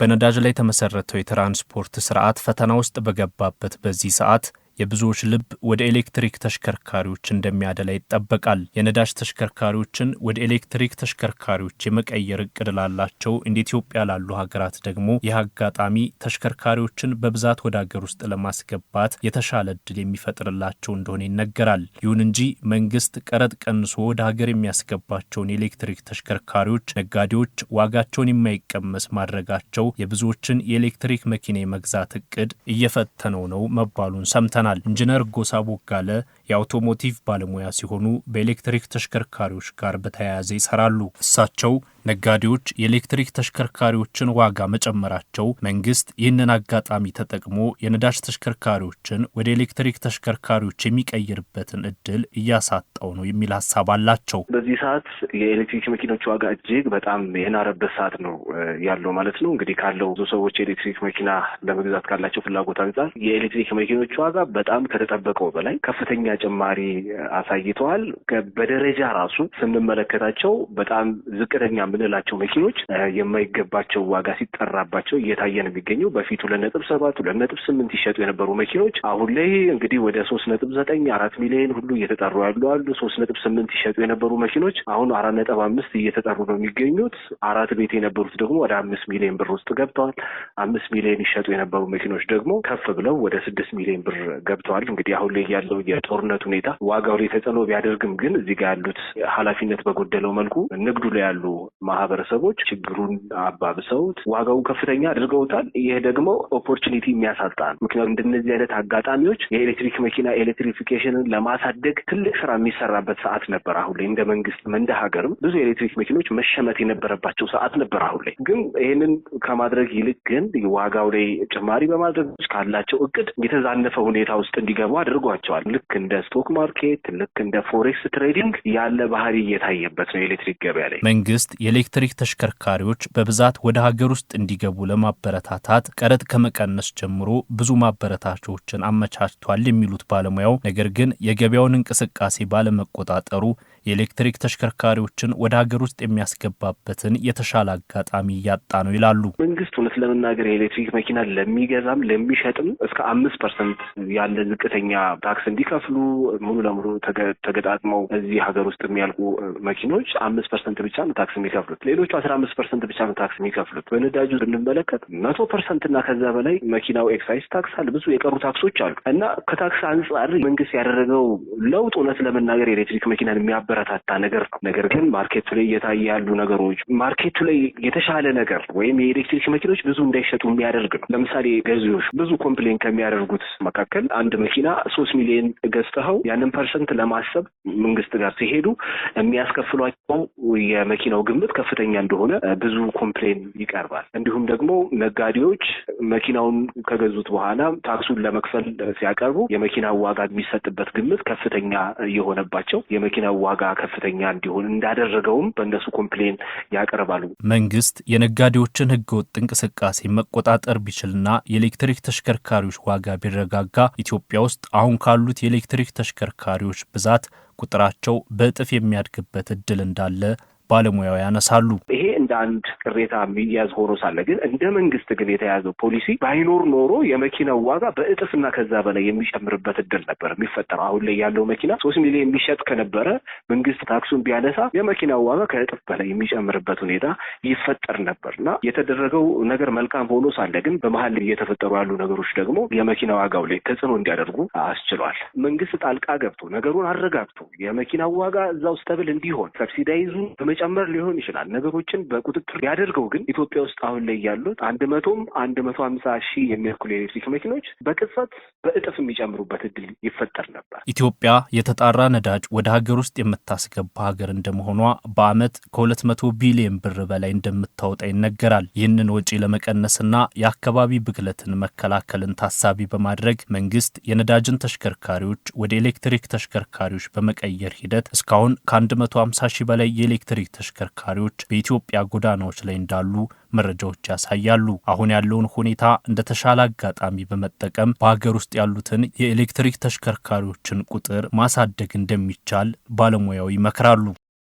በነዳጅ ላይ የተመሰረተው የትራንስፖርት ስርዓት ፈተና ውስጥ በገባበት በዚህ ሰዓት የብዙዎች ልብ ወደ ኤሌክትሪክ ተሽከርካሪዎች እንደሚያደላ ይጠበቃል። የነዳጅ ተሽከርካሪዎችን ወደ ኤሌክትሪክ ተሽከርካሪዎች የመቀየር እቅድ ላላቸው እንደ ኢትዮጵያ ላሉ ሀገራት ደግሞ ይህ አጋጣሚ ተሽከርካሪዎችን በብዛት ወደ ሀገር ውስጥ ለማስገባት የተሻለ እድል የሚፈጥርላቸው እንደሆነ ይነገራል። ይሁን እንጂ መንግስት ቀረጥ ቀንሶ ወደ ሀገር የሚያስገባቸውን የኤሌክትሪክ ተሽከርካሪዎች ነጋዴዎች ዋጋቸውን የማይቀመስ ማድረጋቸው የብዙዎችን የኤሌክትሪክ መኪና የመግዛት እቅድ እየፈተነው ነው መባሉን ሰምተናል። ኢንጂነር ጎሳ ቦጋለ የአውቶሞቲቭ ባለሙያ ሲሆኑ በኤሌክትሪክ ተሽከርካሪዎች ጋር በተያያዘ ይሰራሉ። እሳቸው ነጋዴዎች የኤሌክትሪክ ተሽከርካሪዎችን ዋጋ መጨመራቸው መንግስት ይህንን አጋጣሚ ተጠቅሞ የነዳጅ ተሽከርካሪዎችን ወደ ኤሌክትሪክ ተሽከርካሪዎች የሚቀይርበትን እድል እያሳጣው ነው የሚል ሀሳብ አላቸው። በዚህ ሰዓት የኤሌክትሪክ መኪኖች ዋጋ እጅግ በጣም የናረበት ሰዓት ነው ያለው ማለት ነው። እንግዲህ ካለው ብዙ ሰዎች የኤሌክትሪክ መኪና ለመግዛት ካላቸው ፍላጎት አንጻር የኤሌክትሪክ መኪኖች ዋጋ በጣም ከተጠበቀው በላይ ከፍተኛ ጭማሪ አሳይተዋል። በደረጃ ራሱ ስንመለከታቸው በጣም ዝቅተኛ የምንላቸው መኪኖች የማይገባቸው ዋጋ ሲጠራባቸው እየታየ ነው የሚገኘው። በፊት 2.7 2.8 ይሸጡ የነበሩ መኪኖች አሁን ላይ እንግዲህ ወደ 3.9 4 ሚሊዮን ሁሉ እየተጠሩ ያሉ አሉ። 3.8 ይሸጡ የነበሩ መኪኖች አሁን 4.5 እየተጠሩ ነው የሚገኙት። 4 ቤት የነበሩት ደግሞ ወደ 5 ሚሊዮን ብር ውስጥ ገብተዋል። 5 ሚሊዮን ይሸጡ የነበሩ መኪኖች ደግሞ ከፍ ብለው ወደ 6 ሚሊዮን ብር ገብተዋል። እንግዲህ አሁን ላይ ያለው የጦርነት ሁኔታ ዋጋው ላይ ተጽዕኖ ቢያደርግም ግን እዚህ ጋር ያሉት ኃላፊነት በጎደለው መልኩ ንግዱ ላይ ያሉ ማህበረሰቦች ችግሩን አባብሰውት ዋጋውን ከፍተኛ አድርገውታል። ይሄ ደግሞ ኦፖርቹኒቲ የሚያሳጣ ነው። ምክንያቱም እንደነዚህ አይነት አጋጣሚዎች የኤሌክትሪክ መኪና ኤሌክትሪፊኬሽንን ለማሳደግ ትልቅ ስራ የሚሰራበት ሰዓት ነበር። አሁን ላይ እንደ መንግስትም እንደ ሀገርም ብዙ የኤሌክትሪክ መኪኖች መሸመት የነበረባቸው ሰዓት ነበር። አሁን ላይ ግን ይህንን ከማድረግ ይልቅ ግን ዋጋው ላይ ጭማሪ በማድረግ ካላቸው እቅድ የተዛነፈ ሁኔታ ውስጥ እንዲገቡ አድርጓቸዋል። ልክ እንደ ስቶክ ማርኬት፣ ልክ እንደ ፎሬክስ ትሬዲንግ ያለ ባህሪ እየታየበት ነው የኤሌክትሪክ ገበያ ላይ። መንግስት የኤሌክትሪክ ተሽከርካሪዎች በብዛት ወደ ሀገር ውስጥ እንዲገቡ ለማበረታታት ቀረጥ ከመቀነስ ጀምሮ ብዙ ማበረታቻዎችን አመቻችቷል የሚሉት ባለሙያው፣ ነገር ግን የገበያውን እንቅስቃሴ ባለመቆጣጠሩ የኤሌክትሪክ ተሽከርካሪዎችን ወደ ሀገር ውስጥ የሚያስገባበትን የተሻለ አጋጣሚ እያጣ ነው ይላሉ። መንግስት እውነት ለመናገር የኤሌክትሪክ መኪና ለሚገዛም ለሚሸጥም እስከ 5% ያለ ዝቅተኛ ታክስ እንዲከፍሉ ሙሉ ለሙሉ ተገጣጥመው እዚህ ሀገር ውስጥ የሚያልቁ መኪኖች 5% ብቻ ነው ታክስ የሚከፍሉት። ሌሎቹ 15% ብቻ ነው ታክስ የሚከፍሉት። በነዳጁ ብንመለከት 100% እና ከዛ በላይ መኪናው ኤክሳይዝ ታክስ አለ፣ ብዙ የቀሩ ታክሶች አሉ እና ከታክስ አንጻር መንግስት ያደረገው ለውጥ እውነት ለመናገር የኤሌክትሪክ መኪናን የሚያበረታታ ነገር ነው። ነገር ግን ማርኬቱ ላይ እየታየ ያሉ ነገሮች ማርኬቱ ላይ የተሻለ ነገር ወይም የኤሌክትሪክ መኪኖች ብዙ እንዳይሸጡ የሚያደርግ ነው። ለምሳሌ ገዢዎች ብዙ ኮምፕሌን ከሚያደርጉት መካከል አንድ መኪና 3 ሚሊዮን ገዝተው ያንን ፐርሰንት ለማሰብ መንግስት ጋር ሲሄዱ የሚያስከፍሏቸው የመኪናው ግምት ከፍተኛ እንደሆነ ብዙ ኮምፕሌን ይቀርባል። እንዲሁም ደግሞ ነጋዴዎች መኪናውን ከገዙት በኋላ ታክሱን ለመክፈል ሲያቀርቡ የመኪናው ዋጋ የሚሰጥበት ግምት ከፍተኛ የሆነባቸው የመኪናው ዋጋ ከፍተኛ እንዲሆን እንዳደረገውም በእነሱ ኮምፕሌን ያቀርባሉ። መንግስት የነጋዴዎችን ህገወጥ እንቅስቃሴ መቆጣጠር ቢችልና የኤሌክትሪክ ተሽከርካሪዎች ዋጋ ቢረጋጋ ኢትዮጵያ ውስጥ አሁን ካሉት የኤሌክትሪክ ተሽከርካሪዎች ብዛት ቁጥራቸው በእጥፍ የሚያድግበት እድል እንዳለ ባለሙያው ያነሳሉ። ይሄ እንደ አንድ ቅሬታ የሚያዝ ሆኖ ሳለ ግን እንደ መንግስት ግን የተያዘው ፖሊሲ ባይኖር ኖሮ የመኪናው ዋጋ በእጥፍና ከዛ በላይ የሚጨምርበት እድል ነበር የሚፈጠረው። አሁን ላይ ያለው መኪና 3 ሚሊዮን የሚሸጥ ከነበረ መንግስት ታክሱን ቢያነሳ የመኪናው ዋጋ ከእጥፍ በላይ የሚጨምርበት ሁኔታ ይፈጠር ነበርና የተደረገው ነገር መልካም ሆኖ ሳለ ግን በመሀል እየተፈጠሩ ያሉ ነገሮች ደግሞ የመኪና ዋጋው ላይ ተጽዕኖ እንዲያደርጉ አስችሏል። መንግስት ጣልቃ ገብቶ ነገሩን አረጋግቶ የመኪናው ዋጋ እዛው ስታብል እንዲሆን ሰብሲዳይዙን ጨመር ሊሆን ይችላል። ነገሮችን በቁጥጥር ያደርገው ግን ኢትዮጵያ ውስጥ አሁን ላይ ያሉት 150 ሺህ የሚያክሉ ኤሌክትሪክ መኪኖች በቅጽበት በእጥፍ የሚጨምሩበት እድል ይፈጠር ነበር። ኢትዮጵያ የተጣራ ነዳጅ ወደ ሀገር ውስጥ የምታስገባ ሀገር እንደመሆኗ በአመት ከ200 ቢሊዮን ብር በላይ እንደምታወጣ ይነገራል። ይህንን ወጪ ለመቀነስና የአካባቢ ብክለትን መከላከልን ታሳቢ በማድረግ መንግስት የነዳጅን ተሽከርካሪዎች ወደ ኤሌክትሪክ ተሽከርካሪዎች በመቀየር ሂደት እስካሁን ከ150 ሺህ በላይ የኤሌክትሪክ ተሽከርካሪዎች በኢትዮጵያ ጎዳናዎች ላይ እንዳሉ መረጃዎች ያሳያሉ። አሁን ያለውን ሁኔታ እንደ ተሻለ አጋጣሚ በመጠቀም በሀገር ውስጥ ያሉትን የኤሌክትሪክ ተሽከርካሪዎችን ቁጥር ማሳደግ እንደሚቻል ባለሙያው ይመክራሉ።